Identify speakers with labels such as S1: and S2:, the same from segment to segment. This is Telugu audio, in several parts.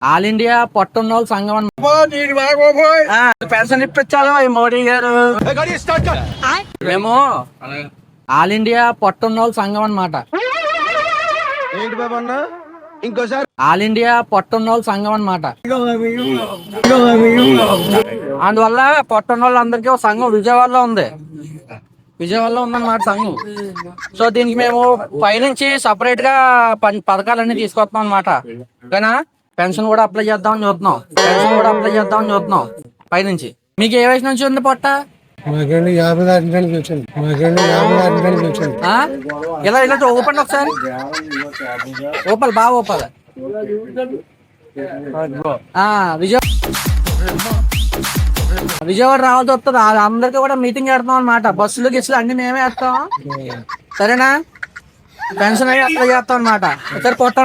S1: ఆల్ ఇండియా పొట్టున్నోళ్ళ సంఘం పెన్షన్ ఇప్పించాలి ఈ మోడీ గారు. మేము ఆల్ ఇండియా పొట్టున్నోళ్ళ సంఘం అన్నమాట.
S2: ఏంటి బాబు అన్న ఇంకోసారి
S1: ఆల్ ఇండియా పొట్టున్నోళ్ళ సంఘం అన్నమాట. అందువల్ల పొట్టున్నోళ్ళందరికీ ఒక సంఘం విజయవాడలో ఉందన్నమాట సంఘం. సో దీనికి మేము పైనుంచి సపరేట్ గా పథకాలన్నీ తీసుకొస్తాం అనమాట. ఓకేనా? పెన్షన్ కూడా అప్లై చేద్దామని చూస్తున్నాం పైనుంచి. మీకు ఏ వయసు నుంచి ఉంది పొట్ట? ఇలా ఓపెన్ ఒకసారి ఓపాలి, బాగా ఓపాలి. విజయవాడ రావాల్సి వస్తుంది. అందరికీ కూడా మీటింగ్ పెడతాం అనమాట. బస్సులు గిస్సులు అన్ని మేమే వేస్తాం. సరేనా? పెన్షన్ అయ్యి అప్లై చేస్తాం అనమాట. సరే పొట్ట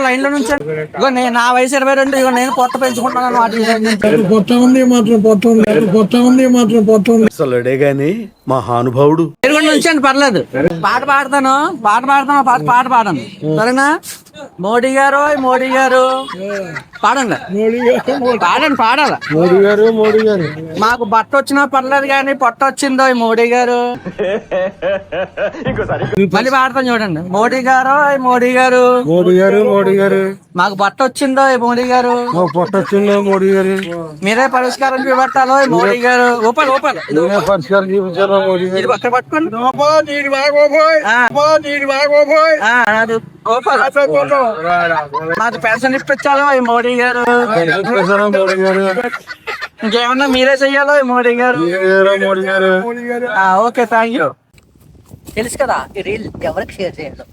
S1: లైన్ లో నుంచి ఇగో నేను నా వయసు 22. ఇగో నేను పొట్ట పెంచుకుంటాను అనమాట.
S2: మహానుభావుడు
S1: నుంచండి, పర్లేదు. పాట పాడతాను. సరేనా? మోడీ గారు పాడండి. పాడాలి.
S2: మోడీ గారు
S1: మాకు బట్ట వచ్చినా పర్లేదు కానీ పొట్ట వచ్చిందో ఈ మోడీ గారు. మళ్ళీ పాడతాను చూడండి. మోడీ గారు మాకు బట్ట వచ్చిందో ఈ మోడీ గారు.
S2: పొట్ట వచ్చిందో మోడీ గారు.
S1: మీరే పరిష్కారం చూపెట్టాలో ఈ మోడీ గారు. ఓపాలి
S2: పరిష్కారం చూపించారు మోడీ గారు.
S1: ఇది పక్కన పట్టుకోండి. మాకు పెన్షన్ ఇప్పించాలో ఈ మోడీ గారు. ఇంకేమన్నా మీరే చెయ్యాలో ఈ మోడీ గారు. Okay, thank you. తెలుసు కదా ఈ రీల్ ఎవరికి షేర్ చేయాలో.